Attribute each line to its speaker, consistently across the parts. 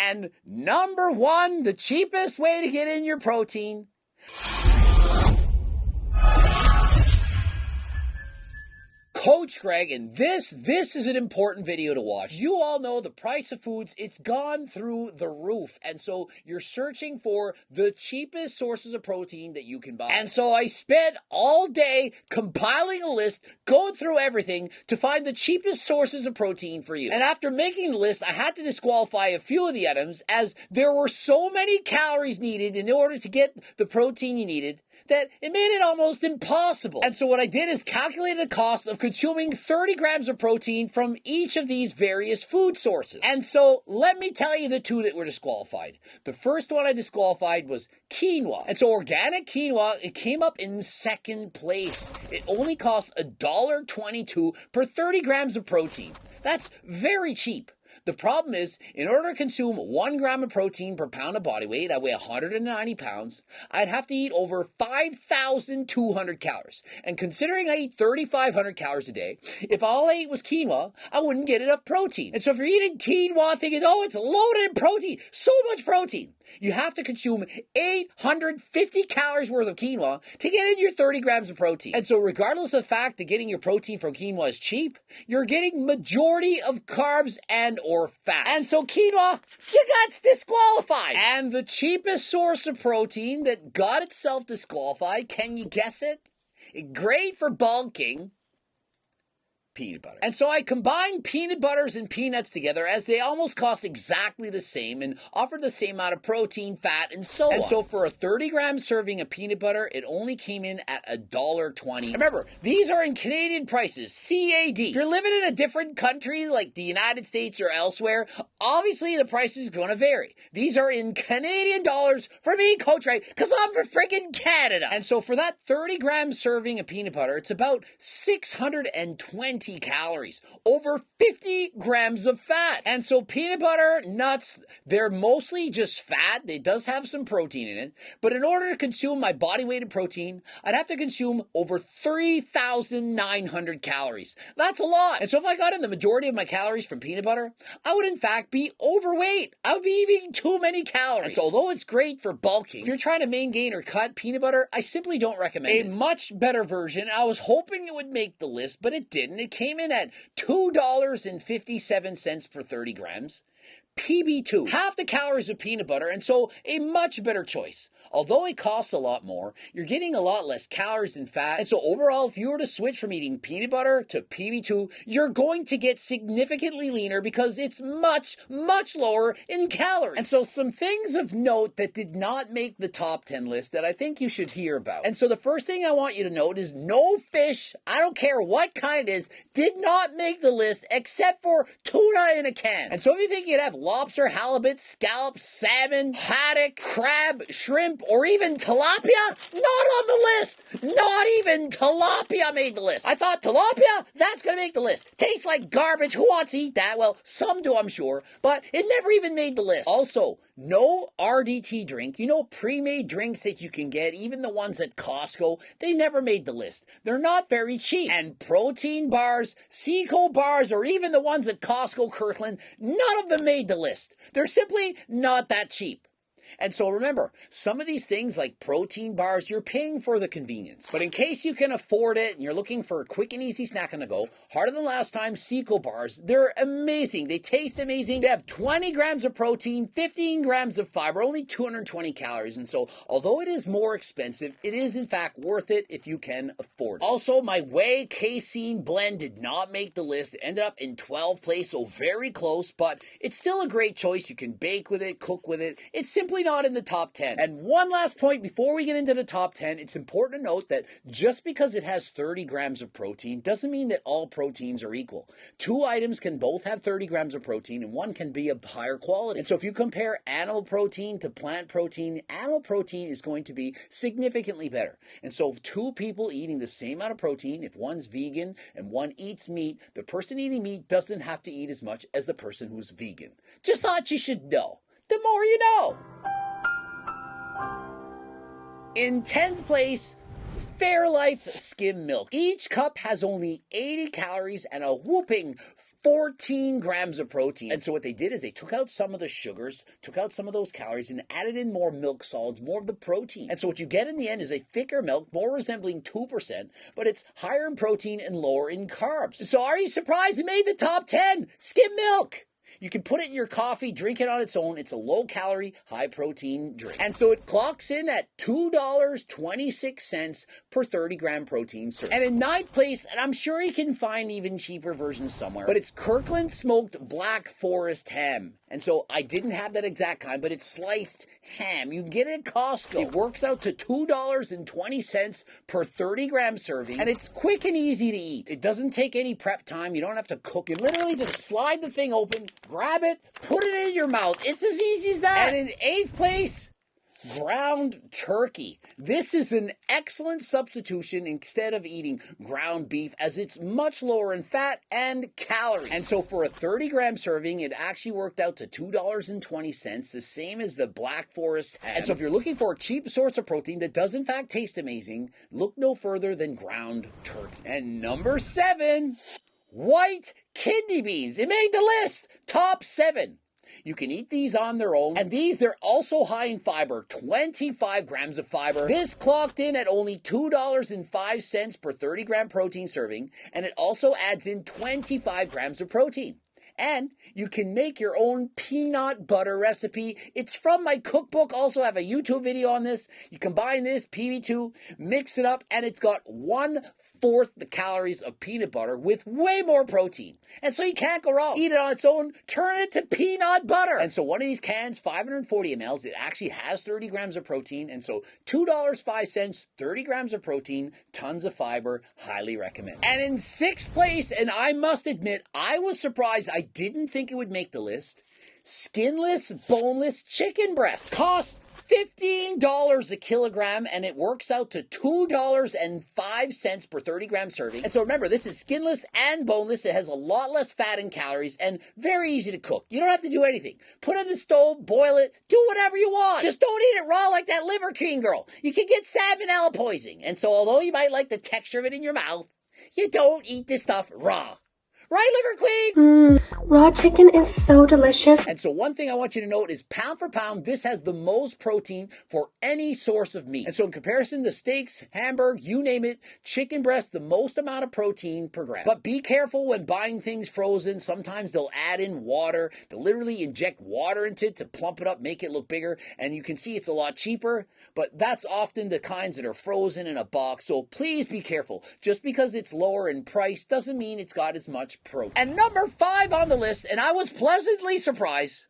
Speaker 1: And number one, the cheapest way to get in your protein. Coach Greg, and this is an important video to watch. You all know the price of foods, it's gone through the roof. And so you're searching for the cheapest sources of protein that you can buy. And so I spent all day compiling a list, going through everything to find the cheapest sources of protein for you. And after making the list, I had to disqualify a few of the items as there were so many calories needed in order to get the protein you needed that it made it almost impossible. And so what I did is calculate the cost of consuming 30 grams of protein from each of these various food sources. And so let me tell you the two that were disqualified. The first one I disqualified was quinoa. And so organic quinoa, it came up in second place. It only cost $1.22 per 30 grams of protein. That's very cheap. The problem is, in order to consume 1 gram of protein per pound of body weight, I weigh 190 pounds, I'd have to eat over 5,200 calories. And considering I eat 3,500 calories a day, if all I ate was quinoa, I wouldn't get enough protein. And so if you're eating quinoa thinking, oh, it's loaded in protein, so much protein, you have to consume 850 calories worth of quinoa to get in your 30 grams of protein. And so regardless of the fact that getting your protein from quinoa is cheap, you're getting majority of carbs and or fat. And so quinoa, you got disqualified. And the cheapest source of protein that got itself disqualified, can you guess it? Great for bulking. Peanut butter. And so I combined peanut butters and peanuts together as they almost cost exactly the same and offer the same amount of protein, fat, and so on. And so for a 30-gram serving of peanut butter, it only came in at $1.20. Remember, these are in Canadian prices, CAD. If you're living in a different country like the United States or elsewhere, obviously the price is going to vary. These are in Canadian dollars for me, Coach Ray, because I'm from freaking Canada. And so for that 30-gram serving of peanut butter, it's about 620 calories, over 50 grams of fat. And so peanut butter, nuts, they're mostly just fat. They does have some protein in it. But in order to consume my body weight of protein, I'd have to consume over 3,900 calories. That's a lot. And so if I got in the majority of my calories from peanut butter, I would in fact be overweight. I would be eating too many calories. And so although it's great for bulking, if you're trying to maintain gain or cut peanut butter, I simply don't recommend it. A much better version, I was hoping it would make the list, but it didn't. It came in at $2.57 per 30 grams. PB2, half the calories of peanut butter, and so a much better choice. Although it costs a lot more, you're getting a lot less calories and fat. And so overall, if you were to switch from eating peanut butter to PB2, you're going to get significantly leaner because it's much, much lower in calories. And so some things of note that did not make the top 10 list that I think you should hear about. And so the first thing I want you to note is no fish, I don't care what kind it is, did not make the list except for tuna in a can. And so if you think you'd have lobster, halibut, scallops, salmon, haddock, crab, shrimp, or even tilapia, not on the list. Not even tilapia made the list. I thought tilapia, that's going to make the list. Tastes like garbage. Who wants to eat that? Well, some do, I'm sure, but it never even made the list. Also, no RDT drink. You know, pre-made drinks that you can get, even the ones at Costco, they never made the list. They're not very cheap. And protein bars, Seco bars, or even the ones at Costco Kirkland, none of them made the list. They're simply not that cheap. And so remember, some of these things like protein bars, you're paying for the convenience. But in case you can afford it and you're looking for a quick and easy snack on the go, harder than last time, Seco bars, they're amazing. They taste amazing. They have 20 grams of protein, 15 grams of fiber, only 220 calories. And so although it is more expensive, it is in fact worth it if you can afford it. Also, my whey casein blend did not make the list. It ended up in 12th place, so very close, but it's still a great choice. You can bake with it, cook with it. It's simply not in the top 10. And one last point before we get into the top 10, it's important to note that just because it has 30 grams of protein doesn't mean that all proteins are equal. Two items can both have 30 grams of protein and one can be of higher quality. And so if you compare animal protein to plant protein, animal protein is going to be significantly better. And so if two people eating the same amount of protein, if one's vegan and one eats meat, the person eating meat doesn't have to eat as much as the person who's vegan. Just thought you should know. The more you know. In 10th place, Fairlife skim milk. Each cup has only 80 calories and a whooping 14 grams of protein. And so what they did is they took out some of the sugars, took out some of those calories, and added in more milk solids, more of the protein. And so what you get in the end is a thicker milk, more resembling 2%, but it's higher in protein and lower in carbs. So are you surprised it made the top 10? Skim milk! You can put it in your coffee, drink it on its own. It's a low-calorie, high-protein drink. And so it clocks in at $2.26 per 30-gram protein serve. And in ninth place, and I'm sure you can find even cheaper versions somewhere, but it's Kirkland smoked Black Forest ham. And so I didn't have that exact kind, but it's sliced ham. You can get it at Costco. It works out to $2.20 per 30-gram serving, and it's quick and easy to eat. It doesn't take any prep time. You don't have to cook it. Literally just slide the thing open, grab it, put it in your mouth. It's as easy as that. And in eighth place, ground turkey. This is an excellent substitution instead of eating ground beef, as it's much lower in fat and calories. And so for a 30-gram serving, it actually worked out to $2.20, the same as the Black Forest ham. And so if you're looking for a cheap source of protein that does in fact taste amazing, look no further than ground turkey. And number 7, white kidney beans. It made the list. Top 7. You can eat these on their own, and they're also high in fiber, 25 grams of fiber. This clocked in at only $2.05 per 30-gram protein serving, and it also adds in 25 grams of protein. And you can make your own peanut butter recipe. It's from my cookbook. Also have a YouTube video on this. You combine this, PB2, mix it up, and it's got 1/4 the calories of peanut butter with way more protein. And so you can't go wrong. Eat it on its own, turn it to peanut butter. And so one of these cans, 540 mLs, it actually has 30 grams of protein. And so $2.05, 30 grams of protein, tons of fiber, highly recommend. And in sixth place, and I must admit, I was surprised. I didn't think it would make the list. Skinless, boneless chicken breast. Cost $15 a kilogram, and it works out to $2.05 per 30-gram serving. And so remember, this is skinless and boneless. It has a lot less fat and calories, and very easy to cook. You don't have to do anything. Put it on the stove, boil it, do whatever you want. Just don't eat it raw like that Liver King girl. You can get salmonella poisoning. And so although you might like the texture of it in your mouth, you don't eat this stuff raw. Right, Liver Queen?
Speaker 2: Raw chicken is so delicious.
Speaker 1: And so one thing I want you to note is pound for pound, this has the most protein for any source of meat. And so in comparison to steaks, hamburg, you name it, chicken breast, the most amount of protein per gram. But be careful when buying things frozen. Sometimes they'll add in water. They'll literally inject water into it to plump it up, make it look bigger. And you can see it's a lot cheaper, but that's often the kinds that are frozen in a box. So please be careful. Just because it's lower in price doesn't mean it's got as much protein. And number 5 on the list, and I was pleasantly surprised,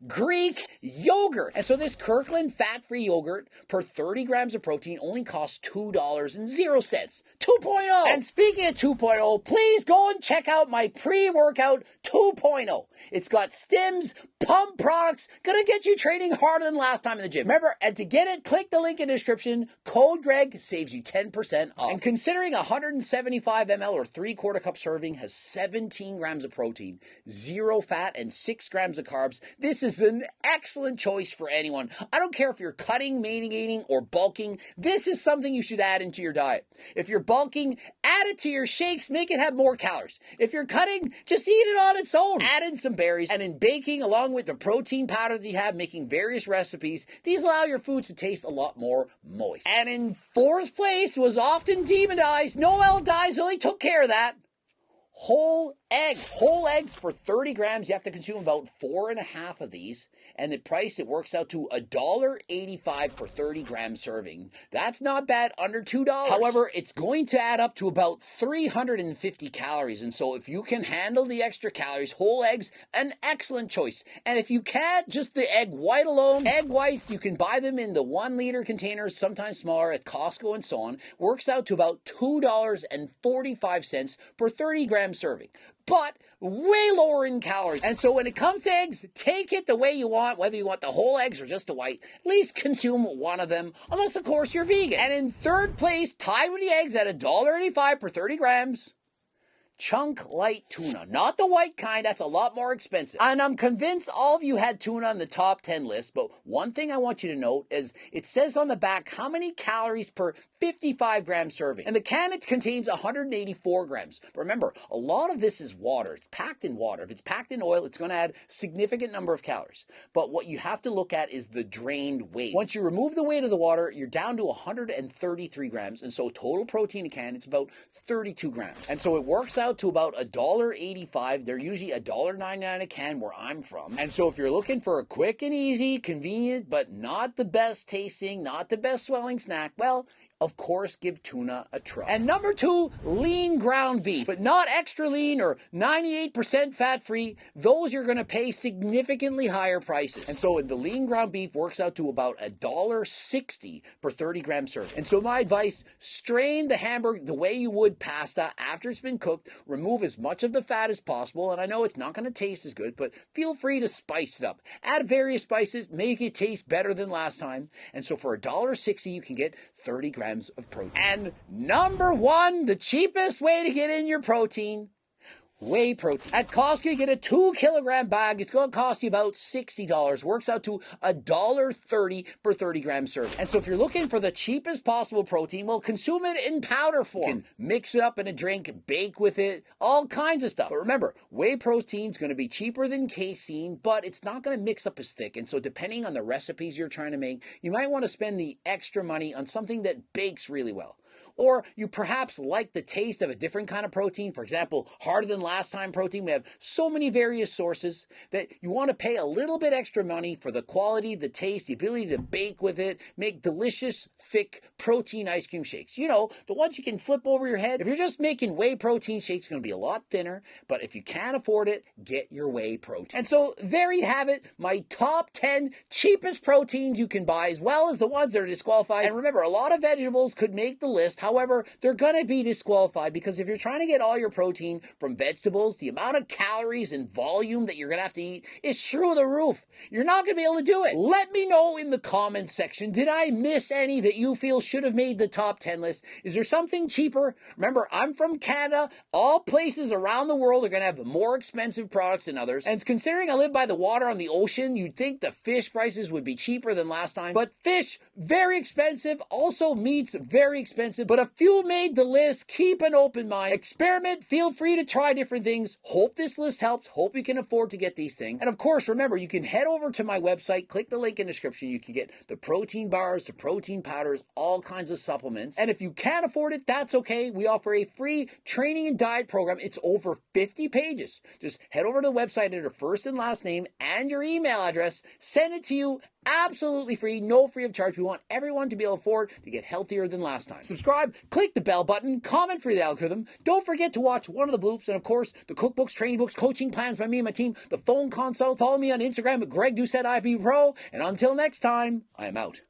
Speaker 1: Greek yogurt. And so this Kirkland fat-free yogurt per 30 grams of protein only costs $2.00. 2.0. And speaking of 2.0, please go and check out my pre-workout 2.0. It's got stims, pump products, gonna get you training harder than last time in the gym. Remember, and to get it, click the link in the description. Code Greg saves you 10% off. And considering 175 ml or 3/4 cup serving has 17 grams of protein, 0 fat, and 6 grams of carbs, this is an excellent choice for anyone. I don't care if you're cutting, maintaining, or bulking. This is something you should add into your diet. If you're bulking, add it to your shakes, make it have more calories. If you're cutting, just eat it on its own. Add in some berries, and in baking, along with the protein powder that you have, making various recipes, these allow your foods to taste a lot more moist. And in 4th place was often demonized. Noel Dies only took care of that. Whole eggs. Whole eggs for 30 grams. You have to consume about 4.5 of these. And the price, it works out to $1.85 per 30-gram serving. That's not bad, under $2. However, it's going to add up to about 350 calories. And so if you can handle the extra calories, whole eggs, an excellent choice. And if you can't, just the egg white alone, egg whites, you can buy them in the 1-liter containers, sometimes smaller, at Costco and so on. Works out to about $2.45 per 30-gram serving. But way lower in calories. And so when it comes to eggs, take it the way you want, whether you want the whole eggs or just the white. At least consume one of them, unless, of course, you're vegan. And in 3rd place, tied with the eggs at $1.85 per 30 grams, chunk light tuna. Not the white kind, that's a lot more expensive. And I'm convinced all of you had tuna on the top 10 list, but one thing I want you to note is it says on the back how many calories per 55 gram serving. And the can, it contains 184 grams. But remember, a lot of this is water. It's packed in water. If it's packed in oil, it's going to add a significant number of calories. But what you have to look at is the drained weight. Once you remove the weight of the water, you're down to 133 grams. And so total protein a can, it's about 32 grams. And so it works out to about $1.85. They're usually $1.99 a can where I'm from. And so if you're looking for a quick and easy, convenient, but not the best tasting, not the best swelling snack, well, of course, give tuna a try. And number 2, lean ground beef, but not extra lean or 98% fat-free. Those you're going to pay significantly higher prices. And so the lean ground beef works out to about $1.60 per 30 gram serving. And so my advice, strain the hamburger the way you would pasta after it's been cooked. Remove as much of the fat as possible. And I know it's not going to taste as good, but feel free to spice it up. Add various spices, make it taste better than last time. And so for $1.60, you can get 30 grams of protein. And number 1, the cheapest way to get in your protein, whey protein. At Costco, you get a 2 kilogram bag. It's going to cost you about $60. Works out to $1.30 per 30 gram serving. And so if you're looking for the cheapest possible protein, well, consume it in powder form. You can mix it up in a drink, bake with it, all kinds of stuff. But remember, whey protein is going to be cheaper than casein, but it's not going to mix up as thick. And so depending on the recipes you're trying to make, you might want to spend the extra money on something that bakes really well. Or you perhaps like the taste of a different kind of protein. For example, harder than last time protein. We have so many various sources that you want to pay a little bit extra money for the quality, the taste, the ability to bake with it, make delicious, thick protein ice cream shakes. You know, the ones you can flip over your head. If you're just making whey protein shakes, it's going to be a lot thinner. But if you can't afford it, get your whey protein. And so there you have it. My top 10 cheapest proteins you can buy, as well as the ones that are disqualified. And remember, a lot of vegetables could make the list. However, they're going to be disqualified because if you're trying to get all your protein from vegetables, the amount of calories and volume that you're going to have to eat is through the roof. You're not going to be able to do it. Let me know in the comments section, did I miss any that you feel should have made the top 10 list? Is there something cheaper? Remember, I'm from Canada. All places around the world are going to have more expensive products than others. And considering I live by the water on the ocean, you'd think the fish prices would be cheaper than last time. But fish, very expensive. Also, meat's very expensive. But a few made the list. Keep an open mind. Experiment. Feel free to try different things. Hope this list helps. Hope you can afford to get these things. And of course, remember, you can head over to my website. Click the link in the description. You can get the protein bars, the protein powders, all kinds of supplements. And if you can't afford it, that's okay. We offer a free training and diet program. It's over 50 pages. Just head over to the website, enter first and last name and your email address. Send it to you absolutely free, no free of charge. We want everyone to be able to afford to get healthier than last time. Subscribe, click the bell button, comment for the algorithm. Don't forget to watch one of the bloops, and of course, the cookbooks, training books, coaching plans by me and my team, the phone consults. Follow me on Instagram at Greg Doucette IB Pro. And until next time, I am out.